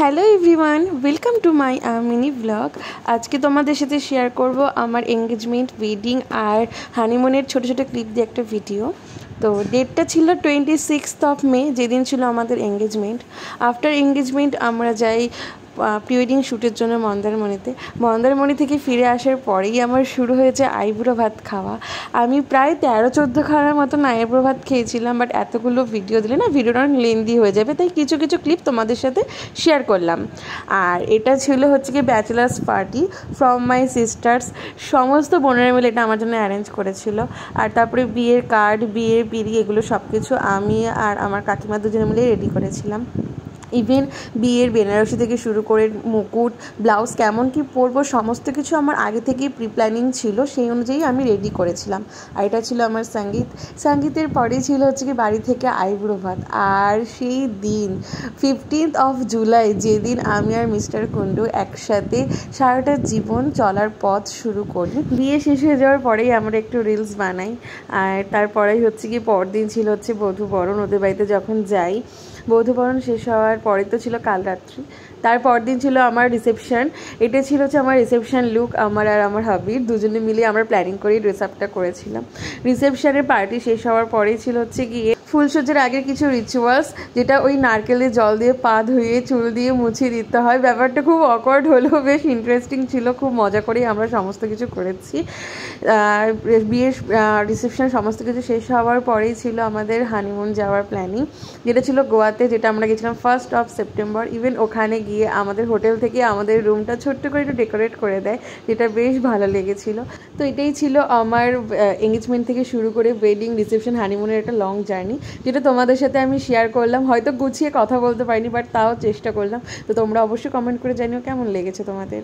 Hello everyone, welcome to my mini blog. আজকে তোমাদের সাথে শেয়ার করব আমার এঙ্গেজমেন্ট, ওয়েডিং আর হানিমুনের ছোটো ছোটো ক্লিপ দিয়ে একটা ভিডিও। তো ডেটটা ছিল 26 মে, যেদিন ছিল আমাদের এঙ্গেজমেন্ট। আফটার এঙ্গেজমেন্ট আমরা যাই প্রি ওয়েডিং শ্যুটের জন্য মন্দারমণি থেকে ফিরে আসার পরেই আমার শুরু হয়েছে আইবুড়ো ভাত খাওয়া। আমি প্রায় 13-14 খাওয়ার মতন আইবুড়ো ভাত খেয়েছিলাম, বাট এতগুলো ভিডিও দিলে না ভিডিওটা অনেক লেন্দি হয়ে যাবে, তাই কিছু কিছু ক্লিপ তোমাদের সাথে শেয়ার করলাম। আর এটা ছিল হচ্ছে কি bachelors party from my sisters. সমস্ত বোনেরা মিলে এটা আমার জন্য অ্যারেঞ্জ করেছিল। আর তারপরে বিয়ের কার্ড, বিয়ের পিড়ি, এগুলো সব কিছু আমি আর আমার কাকিমা দুজনে মিলে রেডি করেছিলাম। ইভেন বিয়ের বেনারসি থেকে শুরু করে মুকুট, ব্লাউজ কেমন কি পরবো সমস্ত কিছু আমার আগে থেকেই প্রি প্ল্যানিং ছিল, সেই অনুযায়ী আমি রেডি করেছিলাম। আর এটা ছিল আমার সঙ্গীতের পরেই ছিল হচ্ছে কি বাড়ি থেকে আইবুড়ো ভাত। আর সেই দিন 15 জুলাই, যেদিন আমি আর মিস্টার কুন্ডু একসাথে সারাটা জীবন চলার পথ শুরু করি। বিয়ে শেষ হয়ে যাওয়ার পরেই আমরা একটু রিলস বানাই। আর তারপরেই হচ্ছে কি পরদিন ছিল হচ্ছে বধূবরণ। ওদের বাড়িতে যখন যাই, বধূবরণ শেষ হওয়ার পরে তো ছিল কাল রাত্রি, তারপর দিন ছিল আমার রিসেপশন। এটা ছিল হচ্ছে আমার রিসেপশন লুক। আমার আর আমার হাবির দুজনে মিলে আমরা প্ল্যানিং করেই ড্রেস আপটা করেছিলাম। রিসেপশনের পার্টি শেষ হওয়ার পরেই ছিল হচ্ছে গিয়ে ফুলসজ্জার আগের কিছু রিচুয়ালস, যেটা ওই নারকেলের জল দিয়ে পা ধুয়ে চুল দিয়ে মুছিয়ে দিতে হয়। ব্যাপারটা খুব অকওয়ার্ড হলেও বেশ ইন্টারেস্টিং ছিল, খুব মজা করেই আমরা সমস্ত কিছু করেছি। বিয়ের রিসেপশন সমস্ত কিছু শেষ হওয়ার পরেই ছিল আমাদের হানিমুন যাওয়ার প্ল্যানিং, যেটা ছিল গোয়াতে, যেটা আমরা গেছিলাম 1 সেপ্টেম্বর। ইভেন ওখানে গিয়ে আমাদের হোটেল থেকে আমাদের রুমটা ছোট্ট করে একটু ডেকোরেট করে দেয়, যেটা বেশ ভালো লেগেছিল। তো এটাই ছিল আমার এঙ্গেজমেন্ট থেকে শুরু করে ওয়েডিং, রিসেপশন, হানিমুনের একটা লং জার্নি, যেটা তোমাদের সাথে আমি শেয়ার করলাম। হয়তো গুছিয়ে কথা বলতে পারিনি, বাট তাও চেষ্টা করলাম। তো তোমরা অবশ্যই কমেন্ট করে জানিও কেমন লেগেছে তোমাদের।